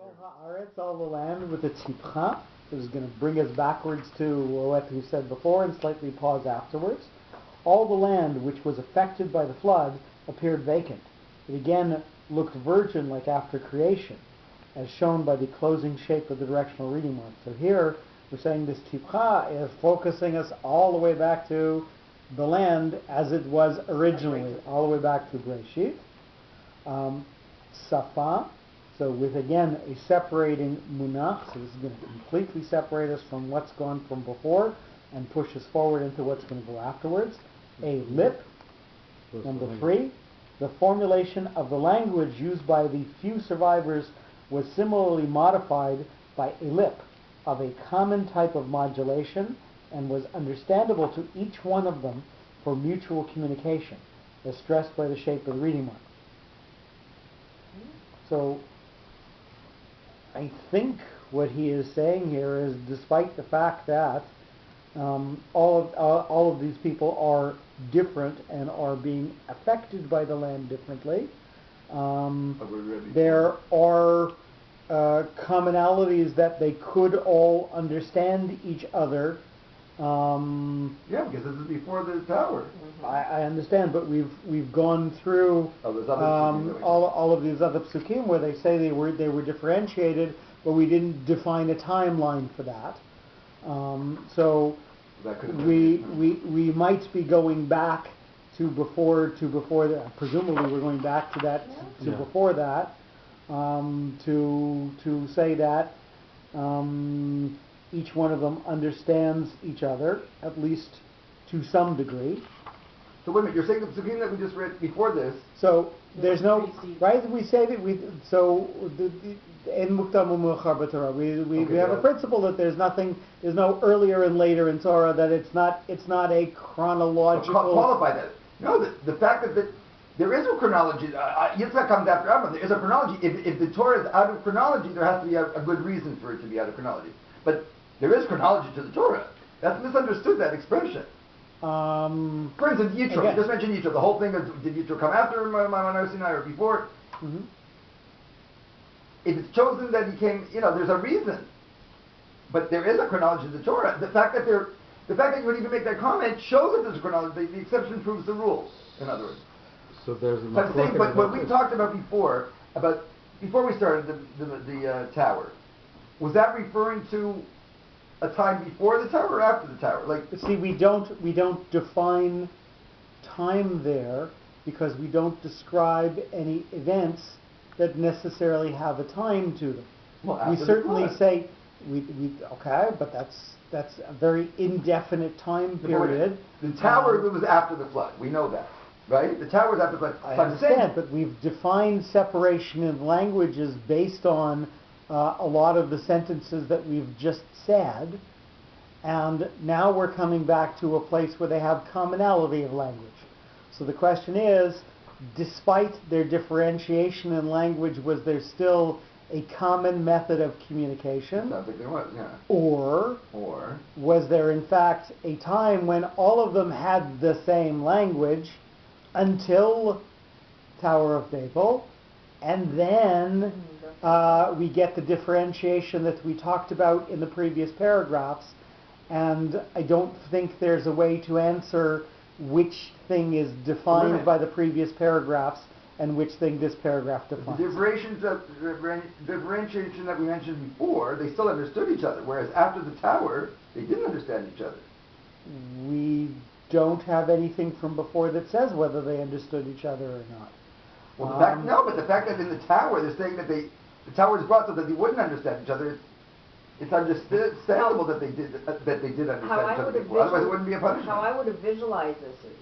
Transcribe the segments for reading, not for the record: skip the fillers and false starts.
Kol haaretz, all the land with its hipcha. This is going to bring us backwards to what we said before and slightly pause afterwards. All the land which was affected by the flood appeared vacant. It again looked virgin like after creation, as shown by the closing shape of the directional reading mark. So here we're saying this tipcha is focusing us all the way back to the land as it was originally, all the way back to Breshit. Safa, so with again a separating munach, so this is going to completely separate us from what's gone from before and push us forward into what's going to go afterwards. A lip, number 3, the formulation of the language used by the few survivors was similarly modified by a lip of a common type of modulation and was understandable to each one of them for mutual communication, as stressed by the shape of the reading mark. So I think what he is saying here is, despite the fact that all of these people are different and are being affected by the land differently, there are commonalities that they could all understand each other. Yeah, because this is before the tower. I understand, but we've gone through all of these other psukim where they say they were differentiated, but we didn't define a timeline for that. So we might be going back to before that. Presumably, we're going back to that before that to say that each one of them understands each other, at least to some degree. So wait a minute, you're saying the psukim that we just read before this. So there's no, right? We say that we have a principle that there's no earlier and later in Torah, that it's not a chronological. Qualify that. No, the fact that there is a chronology. Yitzhak comes after Abraham. There is a chronology. If the Torah is out of chronology, there has to be a good reason for it to be out of chronology. But there is chronology to the Torah. That's misunderstood, that expression. For instance, Yitro. You just mentioned Yitro. The whole thing is, did Yitro come after Mount Sinai or before? Mm-hmm. If it's chosen that he came, there's a reason. But there is a chronology to the Torah. The fact that you would even make that comment shows that there's a chronology. The exception proves the rules, in other words. So there's But what we talked about before we started the tower, was that referring to a time before the tower or after the tower? See, we don't define time there because we don't describe any events that necessarily have a time to them. Well, we certainly say okay, but that's a very indefinite time period. The tower was after the flood. We know that, right? The tower was after the flood. I understand, but we've defined separation in languages based on a lot of the sentences that we've just said, and now we're coming back to a place where they have commonality of language. So the question is, despite their differentiation in language, was there still a common method of communication? Sounds like there was, yeah. Or was there in fact a time when all of them had the same language until Tower of Babel, and then we get the differentiation that we talked about in the previous paragraphs, and I don't think there's a way to answer which thing is defined by the previous paragraphs and which thing this paragraph defines. The differentiation that we mentioned before, they still understood each other, whereas after the tower, they didn't understand each other. We don't have anything from before that says whether they understood each other or not. Well, but the fact that in the tower they're saying that the tower is brought so that they wouldn't understand each other, it's understandable that they did understand each other before. Otherwise, it wouldn't be a punishment. How I would have visualized this is,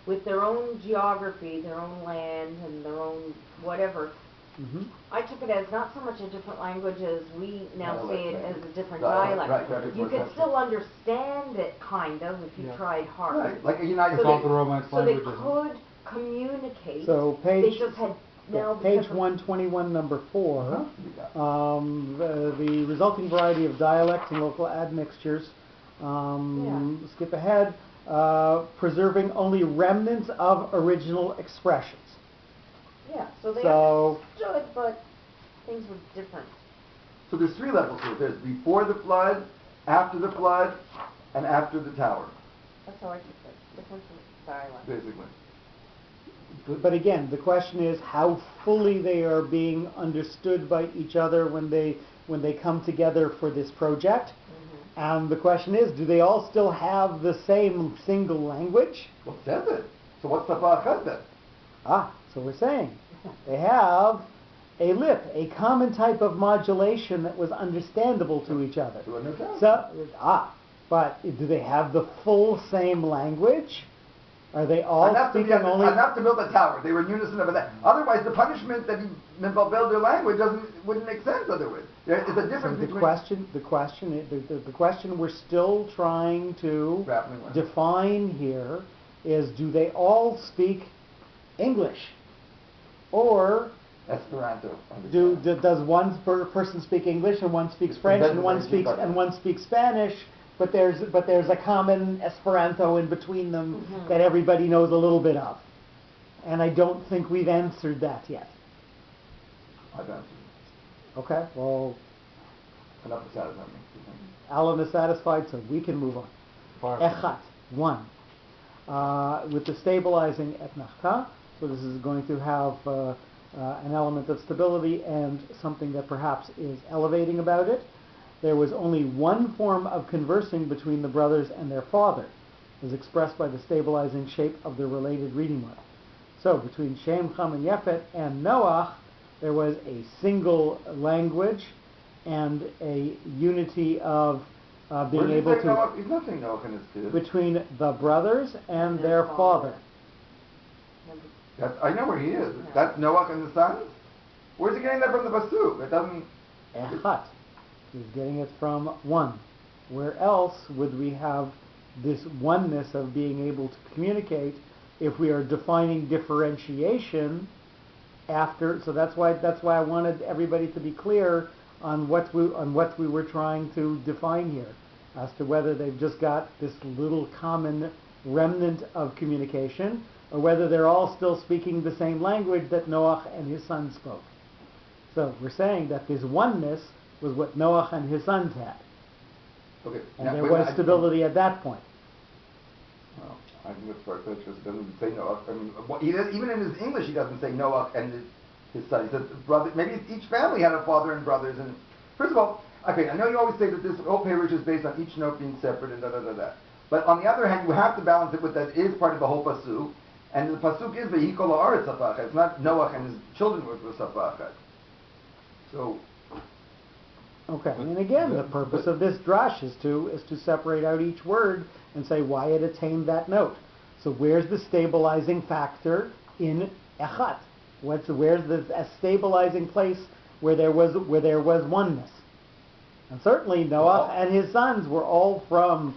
with their own geography, their own land, and their own whatever. Mm-hmm. I took it as not so much a different language as we now say it as a different dialect. Right, you could still understand it, kind of, if you tried hard. Right, like a United States. So they could communicate. So they just had page 121, number 4, the resulting variety of dialect and local admixtures. Skip ahead. Preserving only remnants of original expressions. Yeah, so they understood, but things were different. So there's three levels to it. There's before the flood, after the flood, and after the tower, That's how I took it. Different from silent. basically. But again, the question is how fully they are being understood by each other when they come together for this project. And the question is, do they all still have the same single language? What says it? So what's Safa Achad then? So we're saying they have a lip, a common type of modulation that was understandable to each other. But do they have the full same language? Are they all speaking only... Enough to build a tower. They were in unison of that. Otherwise, the punishment that he built their language wouldn't make sense otherwise. It's a difference between... The question we're still trying to define here is, do they all speak English? Or Esperanto. Does one person speak English and one speaks French and one speaks Spanish? But there's a common Esperanto in between them that everybody knows a little bit of. And I don't think we've answered that yet. I've answered. Okay, well... Enough to satisfy me. Alan is satisfied, so we can move on. Echat, 1. With the stabilizing etnachka, so this is going to have an element of stability and something that perhaps is elevating about it. There was only one form of conversing between the brothers and their father, as expressed by the stabilizing shape of the related reading mark. So between Shem, Ham, and Yafet and Noach, there was a single language and a unity of being able to... Noach? He's not saying Noach and his kids. Between the brothers and their father. I know where he is. That's Noach and the sons? Where's he getting that from the Pasuk? It doesn't... Echat. He's getting it from 1. Where else would we have this oneness of being able to communicate if we are defining differentiation after? So that's why I wanted everybody to be clear on what we were trying to define here, as to whether they've just got this little common remnant of communication, or whether they're all still speaking the same language that Noach and his sons spoke. So we're saying that this oneness was what Noach and his sons had. Okay. And there was stability at that point. Well, I think it's far-fetched because it doesn't say Noach. I mean, even in his English, he doesn't say Noach and his son. He says brother. Maybe each family had a father and brothers. And first of all, okay, I know you always say that this whole parish is based on each note being separate and da-da-da-da. But on the other hand, you have to balance it with that is part of the whole pasuk. And the pasuk is V'yikol ha'aretz Safa Achad. It's not Noach and his children were Safa Achad. So... Okay, and again, the purpose of this drash is to separate out each word and say why it attained that note. So where's the stabilizing factor in echat? Where's a stabilizing place where there was oneness? And certainly Noah and his sons were all from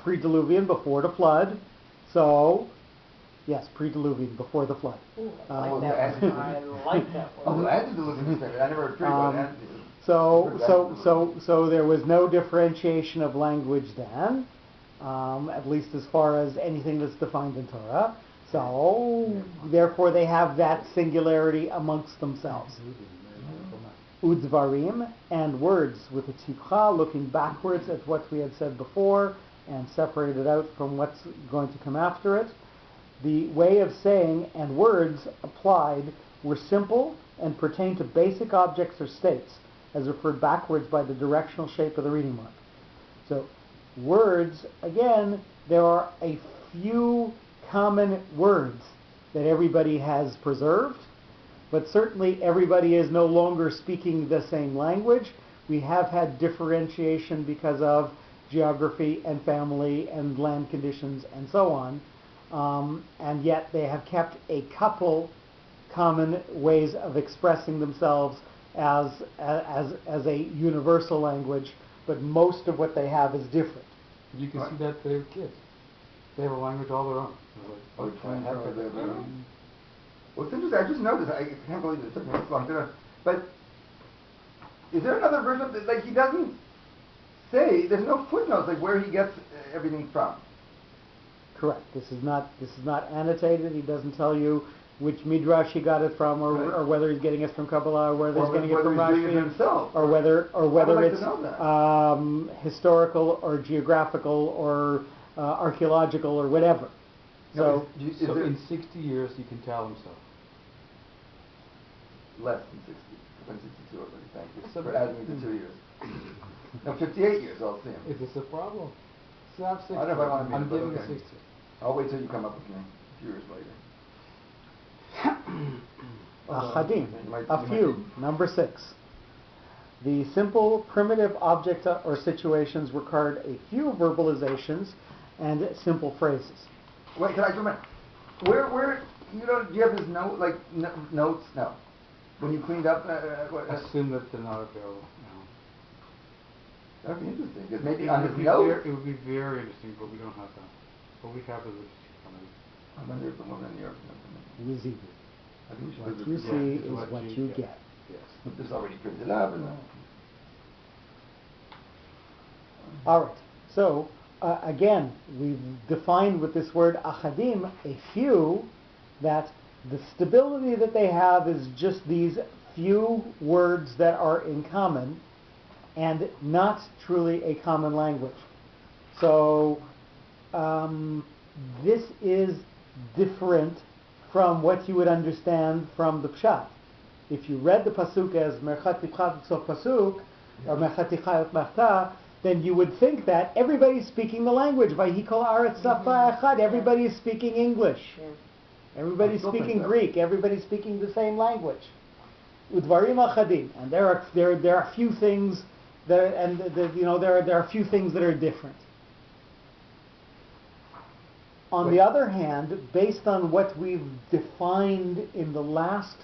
pre-diluvian, before the flood. So yes, pre-diluvian, before the flood. Ooh, I like that one. Oh, antediluvian. I never heard pre, but antediluvian. So there was no differentiation of language then, at least as far as anything that's defined in Torah. So therefore they have that singularity amongst themselves. Udvarim, and words with a tikha, looking backwards at what we had said before and separated out from what's going to come after it. The way of saying and words applied were simple and pertained to basic objects or states, as referred backwards by the directional shape of the reading mark. So, words, again, there are a few common words that everybody has preserved, but certainly everybody is no longer speaking the same language. We have had differentiation because of geography and family and land conditions and so on, and yet they have kept a couple common ways of expressing themselves as a universal language, but most of what they have is different. You can see that their kids. They have a language all their own. Well, it's interesting. I just noticed. I can't believe it took me this long to. But is there another version of this? Like he doesn't say. There's no footnotes like where he gets everything from. Correct. This is not annotated. He doesn't tell you which midrash he got it from, Right. or whether he's getting it from Kabbalah, or whether he's getting it whether from he's doing it Rashi, himself. or whether I would like it's to know that. historical or geographical or archaeological or whatever. No, So is So there in 60 years he can tell himself. less than 60? I'm 62 already. Thank you So- for adding me to 2 years. No, 58 years. I'll see him. Is this a problem? So I'm 60. I don't know if I want to meet I'm him, but giving okay. you 60. I'll wait till you come up with me a few years later. achadim, You might- a you few. Number 6. The simple primitive object or situations required a few verbalizations and simple phrases. Wait, can I come in? Where, do you have his note, like, notes? No. When you cleaned up, Assume that they're not available now. that'd be interesting, because maybe on his notes. It would be very interesting, but we don't have that. But we have the literature from it. I wonder if the one in New York knows something. Easy. I think we should What visit you this. see is is what what you you get. get. Yes. It's already printed up and All right. So again, we've defined with this word achadim a few, that the stability that they have is just these few words that are in common and not truly a common language. So this is different from what you would understand from the pshat. If you read the pasuk as merchat tichat sof pasuk, or merchat tichayot machta, then you would think that everybody's speaking the language. Vayhi kol haaretz safa echad. Everybody's speaking English. Yeah. Everybody's I still think speaking that. Greek. Everybody's speaking the same language. Udvarim achadim, and there are a few things that, and there are a few things that are different. On the other hand, based on what we've defined in the last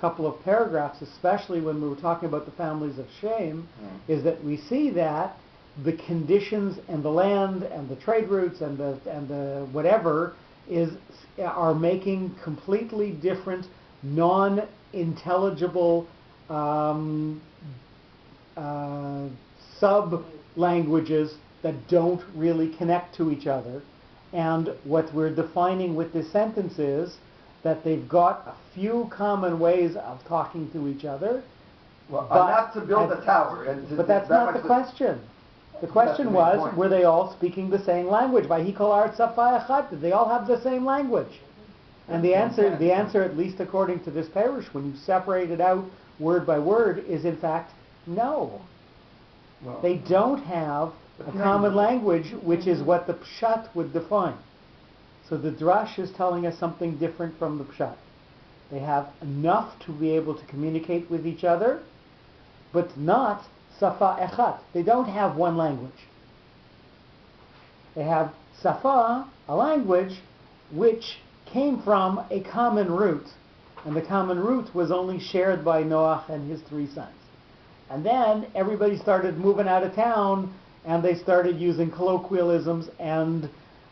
couple of paragraphs, especially when we were talking about the families of Shem, is that we see that the conditions and the land and the trade routes and the whatever are making completely different, non-intelligible sub-languages that don't really connect to each other. And what we're defining with this sentence is that they've got a few common ways of talking to each other. well, But- enough to build a tower. And But that's not the question. The question the main was, point. were they all speaking the same language? Vayhi kol haaretz safa echad. Did they all have the same language? And the answer, at least according to this parish, when you separate it out word by word, is in fact no. Well, They don't have a common language, which is what the pshat would define. So the drash is telling us something different from the pshat. They have enough to be able to communicate with each other, but not safa echat. They don't have one language. They have safa, a language, which came from a common root, and the common root was only shared by Noach and his 3 sons. And then everybody started moving out of town, and they started using colloquialisms, and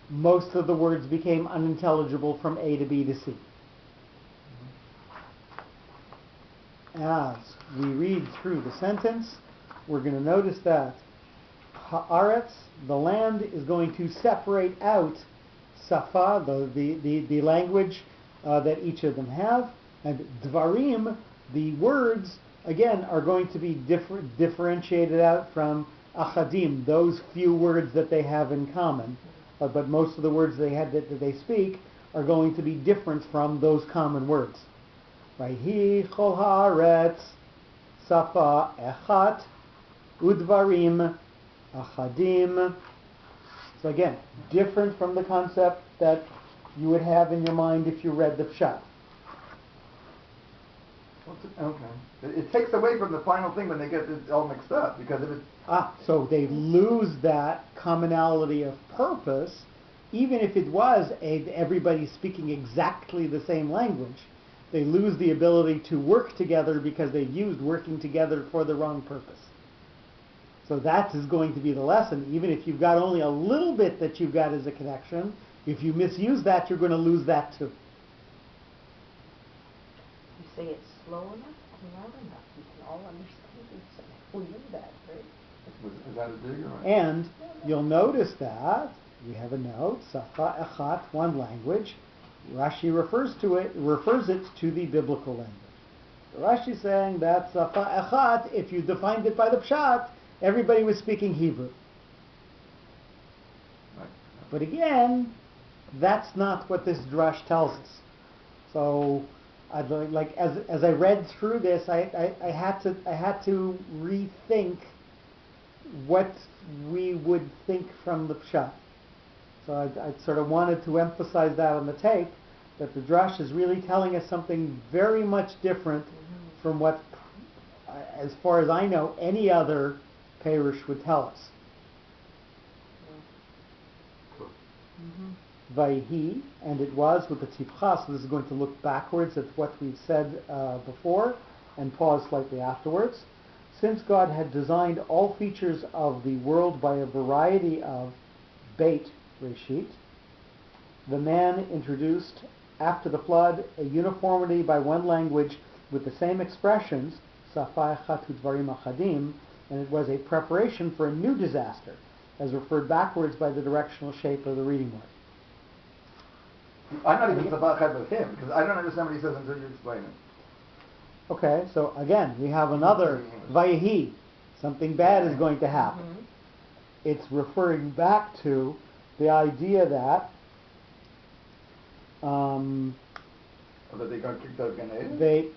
most of the words became unintelligible from A to B to C. As we read through the sentence, we're going to notice that haaretz, the land, is going to separate out safa, the language that each of them have, and dvarim, the words, again, are going to be differentiated out from achadim, those few words that they have in common. But most of the words that they speak are going to be different from those common words. Vayhi kol haaretz safa echat udvarim achadim. So again, different from the concept that you would have in your mind if you read the pshat. Okay. It takes away from the final thing when they get it all mixed up, because if it's So they lose that commonality of purpose, even if it was everybody speaking exactly the same language. They lose the ability to work together because they've used working together for the wrong purpose. So that is going to be the lesson. Even if you've got only a little bit that you've got as a connection, if you misuse that, you're going to lose that too. You say it slow enough and loud enough, you can all understand each other. We knew that, right? is that a dig or? And you'll notice that we have a note, safa echat, one language, Rashi refers it to the biblical language. So Rashi is saying that Safa Echat, if you defined it by the Pshat, everybody was speaking Hebrew. Right. But again, that's not what this drush tells us. So, as I read through this, I had to rethink what we would think from the Pshat. So I sort of wanted to emphasize that on the tape, that the drush is really telling us something very much different from what, as far as I know, any other Perush would tell us. Vayhi, and it was with the tifcha, so this is going to look backwards at what we've said before and pause slightly afterwards. Since God had designed all features of the world by a variety of Beit Reshit, the man introduced after the flood a uniformity by one language with the same expressions, Safa Echat Udvarim Achadim, and it was a preparation for a new disaster, as referred backwards by the directional shape of the reading word. I'm not even Safa Echat with him, because I don't understand what he says until you explain it. Okay, so again, we have another Vayehi. Something bad is going to happen. It's referring back to the idea that That they got kicked out of Gan Eden?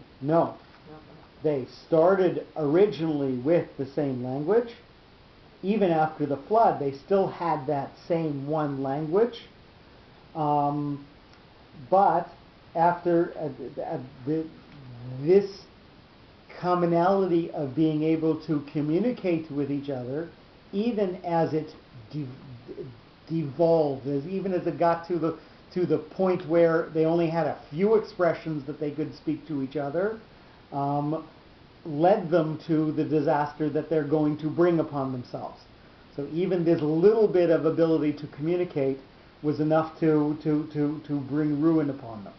they started originally with the same language. Even after the flood, they still had that same one language. But after this commonality of being able to communicate with each other, even as it devolved, even as it got to the point where they only had a few expressions that they could speak to each other, led them to the disaster that they're going to bring upon themselves. So even this little bit of ability to communicate was enough to bring ruin upon them.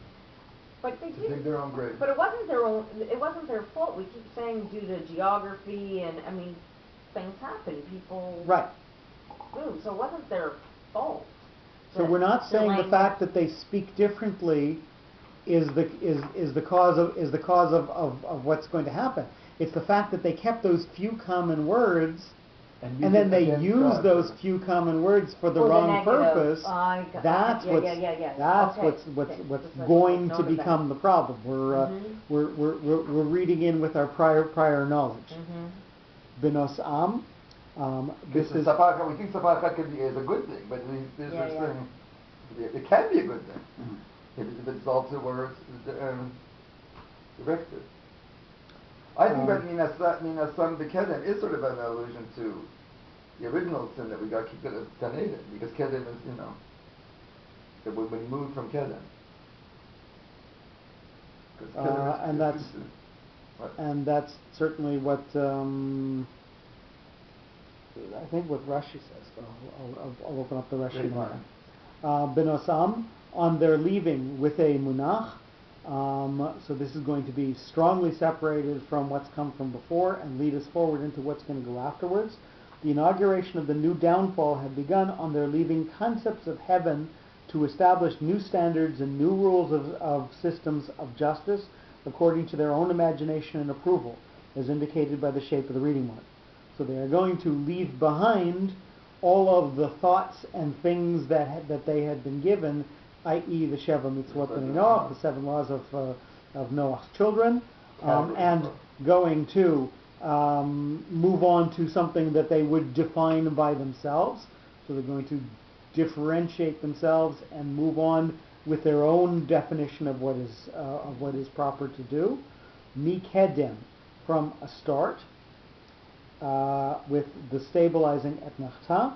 But they To dig their own grave. But it wasn't their own. It wasn't their fault. We keep saying due to geography, and I mean, things happen. People Right. do. So it wasn't their fault. So we're not saying the fact that they speak differently is the cause of what's going to happen. It's the fact that they kept those few common words, and then they use those few common words for the wrong purpose. That's what's going to become the problem. We're reading in with our prior knowledge. Benos Am. This is we think Safa Echat is a good thing, but there's this thing. It can be a good thing if it's also where it's directed. I think that Minasam B'Kedem is sort of an allusion to the original sin that we got kicked out of Gan Eden, because Kedem is, that when we moved from Kedem. And that's certainly what I think what Rashi says. I'll open up the Rashi now. Benosam, on their leaving with a munach. So this is going to be strongly separated from what's come from before and lead us forward into what's going to go afterwards. The inauguration of the new downfall had begun on their leaving concepts of heaven to establish new standards and new rules of systems of justice according to their own imagination and approval, as indicated by the shape of the reading word. So they are going to leave behind all of the thoughts and things that they had been given, i.e. the Sheva Mitzvot Noach, the 7 laws of Noach's children, and going to move on to something that they would define by themselves. So they're going to differentiate themselves and move on with their own definition of what is proper to do. Mikedem, from a start, with the stabilizing etnachta.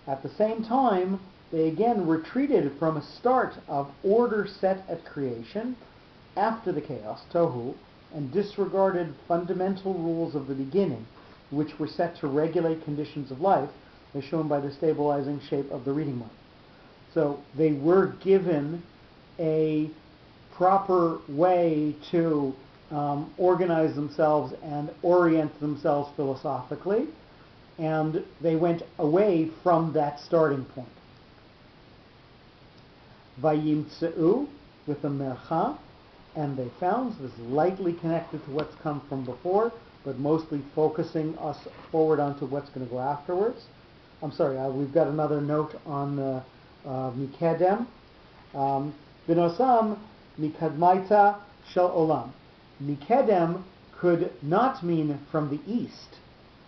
At the same time, they again retreated from a start of order set at creation after the chaos, tohu, and disregarded fundamental rules of the beginning, which were set to regulate conditions of life, as shown by the stabilizing shape of the reading word. So they were given a proper way to organize themselves and orient themselves philosophically, and they went away from that starting point. Vayimtseu, with the Mercha, and they found, so this is lightly connected to what's come from before, but mostly focusing us forward onto what's going to go afterwards. I'm sorry, we've got another note on Mikedem. Binosam Mikadmaita Shel Olam. Mikedem could not mean from the east,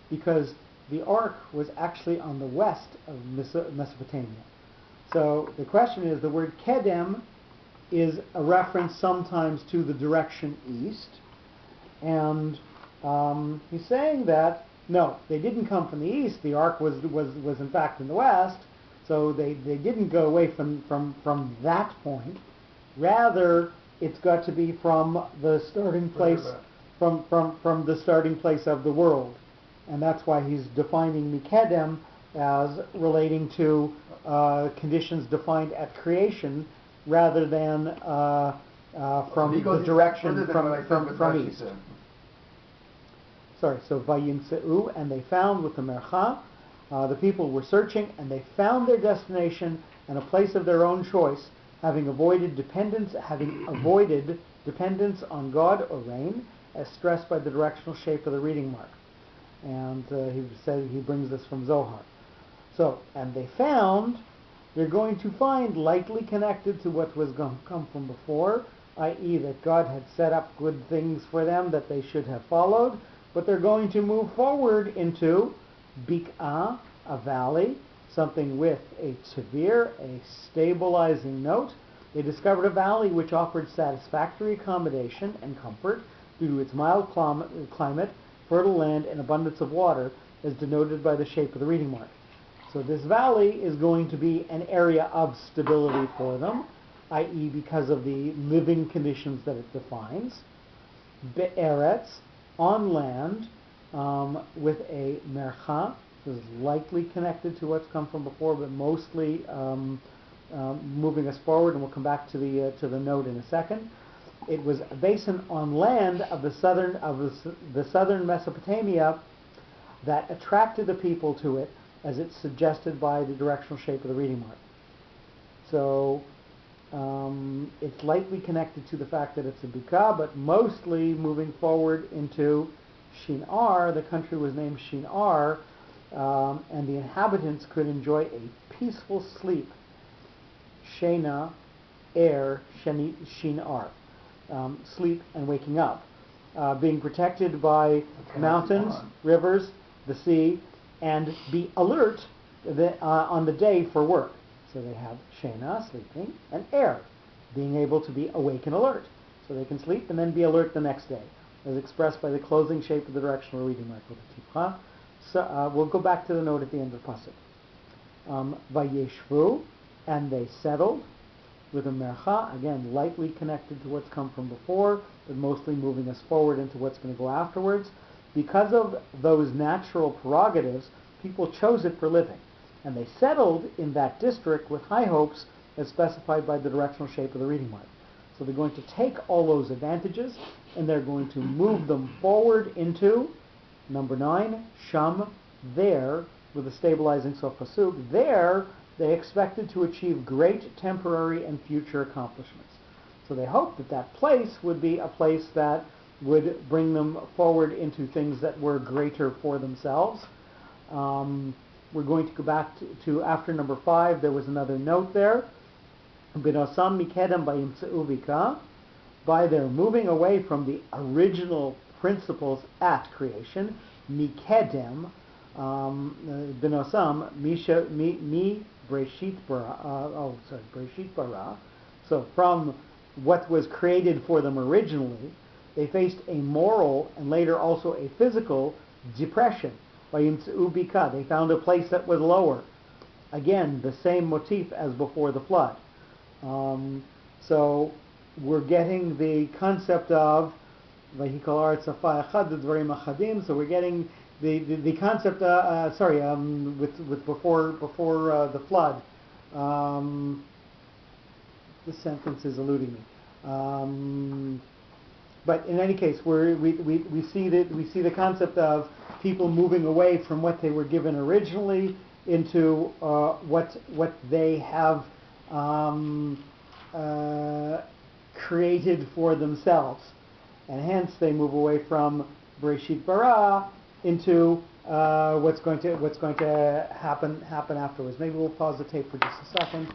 because the ark was actually on the west of Mesopotamia. So the question is, the word Kedem is a reference sometimes to the direction east, and he's saying that no, they didn't come from the east. The ark was in fact in the west, so they didn't go away from that point. Rather, it's got to be from the starting place, from the starting place of the world, and that's why he's defining Mikedem as relating to conditions defined at creation, rather than from the direction from east. Sorry, so Vayimseu, and they found with the Mercha, the people were searching, and they found their destination and a place of their own choice, having avoided dependence on God or rain, as stressed by the directional shape of the reading mark. And he brings this from Zohar. So, and they found, they're going to find lightly connected to what was going to come from before, i.e. that God had set up good things for them that they should have followed, but they're going to move forward into Bik'ah, a valley, something with a tavir, a stabilizing note. They discovered a valley which offered satisfactory accommodation and comfort due to its mild climate, fertile land, and abundance of water, as denoted by the shape of the reading mark. So this valley is going to be an area of stability for them, i.e. because of the living conditions that it defines. Be'eretz, on land, with a mercha, is likely connected to what's come from before, but mostly moving us forward, and we'll come back to the note in a second. It was a basin on land of the southern Mesopotamia that attracted the people to it, as it's suggested by the directional shape of the reading mark. So it's lightly connected to the fact that it's a bukah, but mostly moving forward into Shinar. The country was named Shinar, and the inhabitants could enjoy a peaceful sleep. Shena, air, Shinar, sleep and waking up, being protected by mountains, rivers, the sea, and be alert on the day for work. So they have Shena, sleeping, and air, being able to be awake and alert. So they can sleep and then be alert the next day, as expressed by the closing shape of the directional reading mark with the tipcha. So we'll go back to the note at the end of the pasuk. Vayeshvu, and they settled, with a mercha, again lightly connected to what's come from before, but mostly moving us forward into what's going to go afterwards. Because of those natural prerogatives, people chose it for living, and they settled in that district with high hopes, as specified by the directional shape of the reading mark. So they're going to take all those advantages, and they're going to move them forward into number 9, Sham, there, with a stabilizing sof pasuk. There, they expected to achieve great temporary and future accomplishments. So they hoped that that place would be a place that would bring them forward into things that were greater for themselves. We're going to go back to after number 5. There was another note there. Binosam mikedem bayimtseu bika, by their moving away from the original principles at creation, mikedem, binosam mi breshit bara. Breshit bara. So from what was created for them originally, they faced a moral and later also a physical depression. Vayimtseu bika, they found a place that was lower. Again, the same motif as before the flood. So we're getting the concept of vayikol aretz safa echad d'dvarim achadim. So we're getting the concept. With before the flood. This sentence is eluding me. But in any case, we see the concept of people moving away from what they were given originally into what they have created for themselves. And hence they move away from Bereshit bara into what's going to happen afterwards. Maybe we'll pause the tape for just a second.